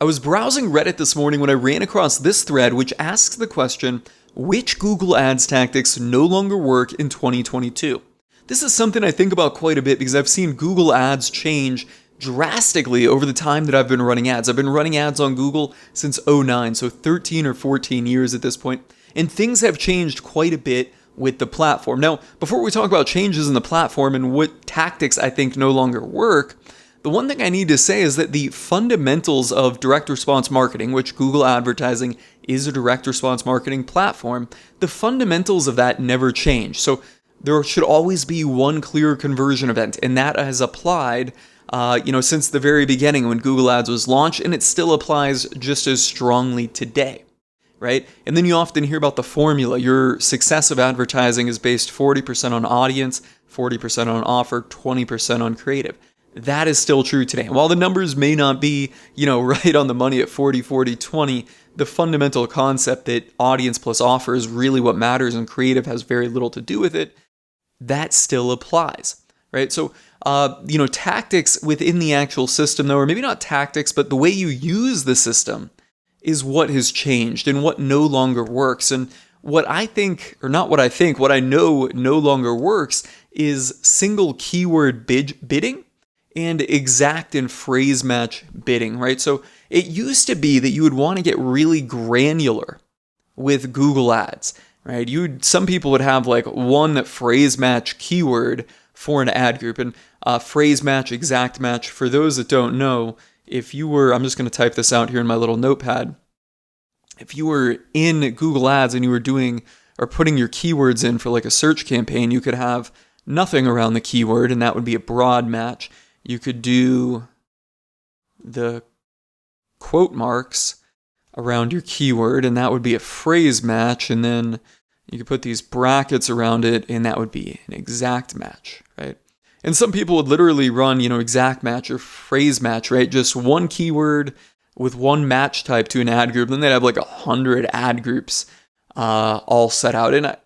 I was browsing Reddit this morning when I ran across this thread which asks the question, which Google Ads tactics no longer work in 2022? This is something I think about quite a bit because I've seen Google Ads change drastically over the time that I've been running ads. I've been running ads on Google since '09, so 13 or 14 years at this point, and things have changed quite a bit with the platform. Now, before we talk about changes in the platform and what tactics I think no longer work, the one thing I need to say is that the fundamentals of direct response marketing, which Google advertising is a direct response marketing platform, the fundamentals of that never change. So there should always be one clear conversion event, and that has applied since the very beginning when Google Ads was launched, and it still applies just as strongly today, right? And then you often hear about the formula. Your success of advertising is based 40% on audience, 40% on offer, 20% on creative. That is still true today. While the numbers may not be, right on the money at 40, 40, 20, the fundamental concept that audience plus offer is really what matters and creative has very little to do with it, that still applies, right? So, tactics within the actual system, though, or maybe not tactics, but the way you use the system is what has changed and what no longer works. And what I know no longer works is single keyword bidding and exact and phrase match bidding, right? So it used to be that you would want to get really granular with Google Ads, right? Some people would have like one phrase match keyword for an ad group, and phrase match, exact match. For those that don't know, I'm just going to type this out here in my little notepad. If you were in Google Ads and you were doing or putting your keywords in for like a search campaign, you could have nothing around the keyword, and that would be a broad match. You could do the quote marks around your keyword, and that would be a phrase match, and then you could put these brackets around it, and that would be an exact match, right? And some people would literally run, exact match or phrase match, right? Just one keyword with one match type to an ad group, then they'd have like 100 ad groups all set out. And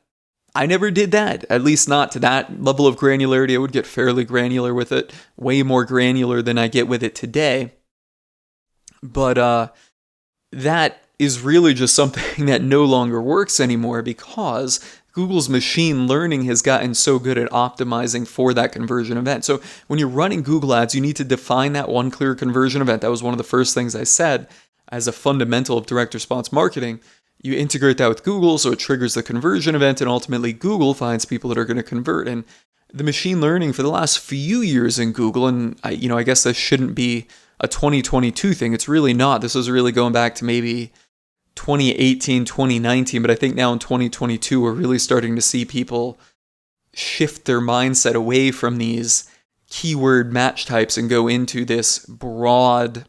I never did that, at least not to that level of granularity. I would get fairly granular with it, way more granular than I get with it today. But that is really just something that no longer works anymore because Google's machine learning has gotten so good at optimizing for that conversion event. So when you're running Google Ads, you need to define that one clear conversion event. That was one of the first things I said as a fundamental of direct response marketing. You integrate that with Google, so it triggers the conversion event, and ultimately Google finds people that are going to convert. And the machine learning for the last few years in Google, and I guess this shouldn't be a 2022 thing. It's really not. This is really going back to maybe 2018, 2019, but I think now in 2022, we're really starting to see people shift their mindset away from these keyword match types and go into this broad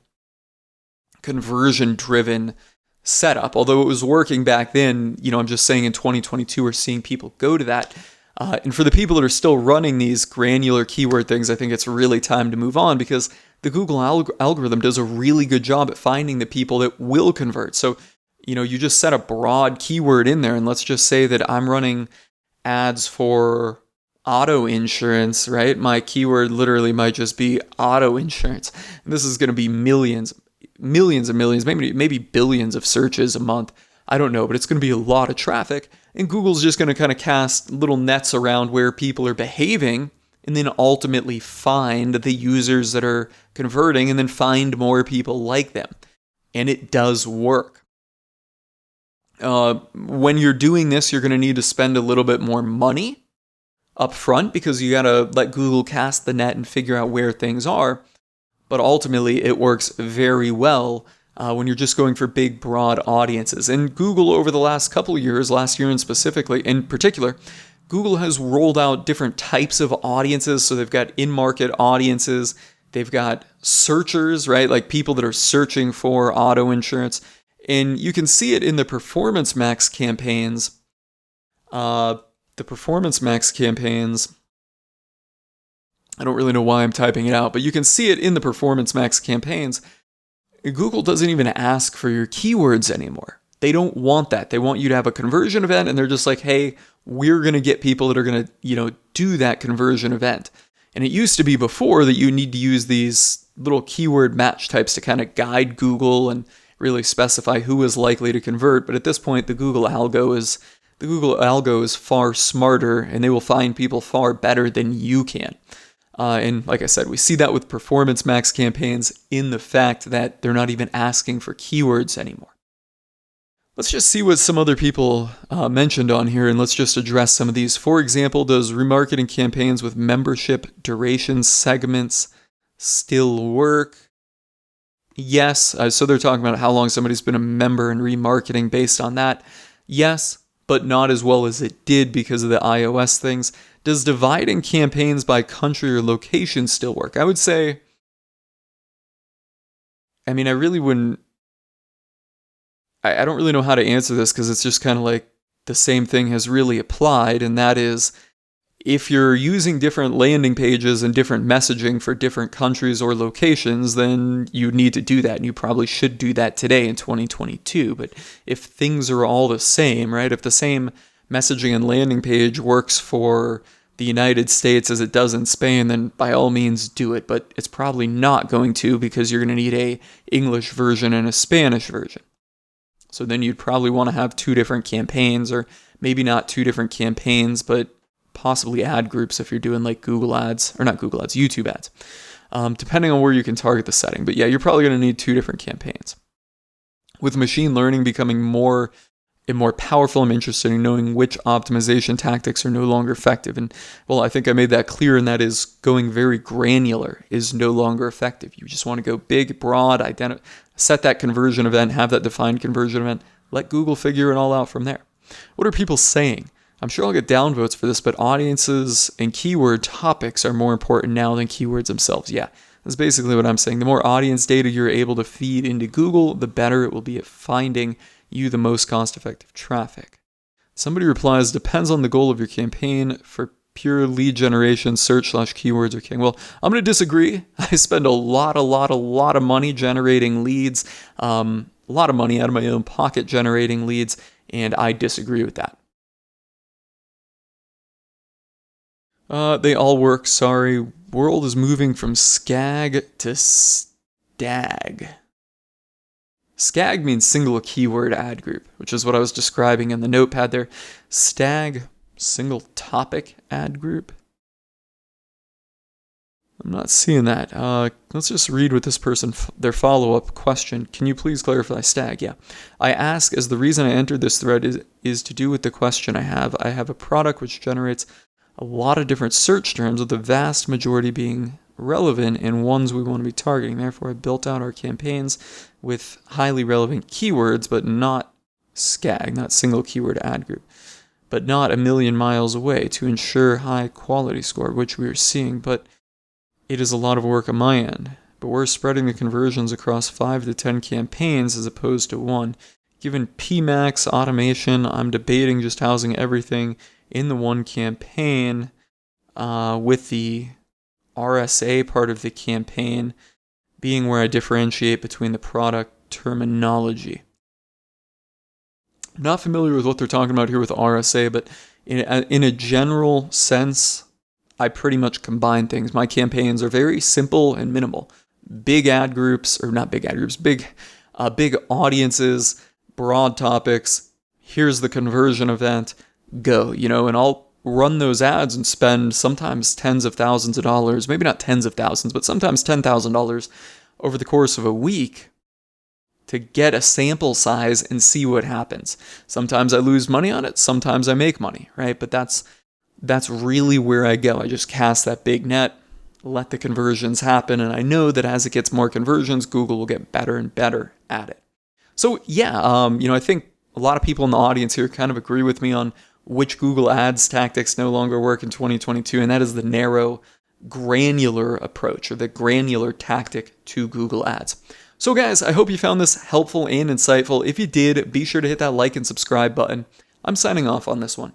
conversion-driven setup. Although it was working back then, I'm just saying in 2022, we're seeing people go to that. And for the people that are still running these granular keyword things, I think it's really time to move on because the Google algorithm does a really good job at finding the people that will convert. So, you just set a broad keyword in there, and let's just say that I'm running ads for auto insurance, right? My keyword literally might just be auto insurance. And this is going to be millions and millions, maybe billions of searches a month. I don't know, but it's going to be a lot of traffic. And Google's just going to kind of cast little nets around where people are behaving and then ultimately find the users that are converting and then find more people like them. And it does work. When you're doing this, you're going to need to spend a little bit more money up front because you got to let Google cast the net and figure out where things are. But ultimately, it works very well when you're just going for big, broad audiences. And Google, over the last couple of years, last year in particular, Google has rolled out different types of audiences. So they've got in-market audiences. They've got searchers, right? Like people that are searching for auto insurance. And you can see it in the Performance Max campaigns. I don't really know why I'm typing it out, but you can see it in the Performance Max campaigns. Google doesn't even ask for your keywords anymore. They don't want that. They want you to have a conversion event, and they're just like, hey, we're going to get people that are going to, do that conversion event. And it used to be before that you need to use these little keyword match types to kind of guide Google and really specify who is likely to convert. But at this point, the Google algo is far smarter, and they will find people far better than you can. And like I said, we see that with Performance Max campaigns in the fact that they're not even asking for keywords anymore. Let's just see what some other people mentioned on here, and let's just address some of these. For example, does remarketing campaigns with membership duration segments still work? Yes. So they're talking about how long somebody's been a member and remarketing based on that. Yes, but not as well as it did because of the iOS things. Does dividing campaigns by country or location still work? I would say, I mean, I really wouldn't, I don't really know how to answer this because it's just kind of like the same thing has really applied, and that is if you're using different landing pages and different messaging for different countries or locations, then you need to do that, and you probably should do that today in 2022. But if things are all the same, right? If the same messaging and landing page works for the United States as it does in Spain, then by all means do it. But it's probably not going to, because you're going to need a English version and a Spanish version. So then you'd probably want to have two different campaigns, or maybe not two different campaigns, but possibly ad groups if you're doing like Google ads, or not Google ads, YouTube ads, depending on where you can target the setting. But yeah, you're probably going to need two different campaigns. With machine learning becoming more and more powerful, I'm interested in knowing which optimization tactics are no longer effective. And well, I think I made that clear, and that is going very granular is no longer effective. You just want to go big, broad, set that conversion event, have that defined conversion event, let Google figure it all out from there. What are people saying? I'm sure I'll get downvotes for this, but audiences and keyword topics are more important now than keywords themselves. Yeah, that's basically what I'm saying. The more audience data you're able to feed into Google, the better it will be at finding you the most cost-effective traffic. Somebody replies, depends on the goal of your campaign. For pure lead generation, search/keywords are king. Well, I'm going to disagree. I spend a lot of money generating leads, a lot of money out of my own pocket generating leads, and I disagree with that. They all work, sorry. World is moving from SCAG to STAG. SCAG means single keyword ad group, which is what I was describing in the notepad there. STAG, single topic ad group. I'm not seeing that. Let's just read what this person, their follow-up question. Can you please clarify STAG? Yeah. I ask, as the reason I entered this thread is to do with the question I have. I have a product which generates a lot of different search terms, with the vast majority being relevant and ones we want to be targeting. Therefore, I built out our campaigns with highly relevant keywords, but not SCAG, not single keyword ad group, but not a million miles away, to ensure high quality score, which we are seeing. But it is a lot of work on my end. But we're spreading the conversions across 5 to 10 campaigns as opposed to one. Given PMAX automation, I'm debating just housing everything in the one campaign, with the RSA part of the campaign being where I differentiate between the product terminology. I'm not familiar with what they're talking about here with RSA, but in a general sense, I pretty much combine things. My campaigns are very simple and minimal. Big ad groups, or not big ad groups, big audiences, broad topics. Here's the conversion event. Go, and I'll run those ads and spend sometimes tens of thousands of dollars, maybe not tens of thousands, but sometimes $10,000 over the course of a week to get a sample size and see what happens. Sometimes I lose money on it, sometimes I make money, right? But that's really where I go. I just cast that big net, let the conversions happen, and I know that as it gets more conversions, Google will get better and better at it. So yeah, I think a lot of people in the audience here kind of agree with me on which Google Ads tactics no longer work in 2022, and that is the narrow, granular approach, or the granular tactic to Google Ads. So guys, I hope you found this helpful and insightful. If you did, be sure to hit that like and subscribe button. I'm signing off on this one.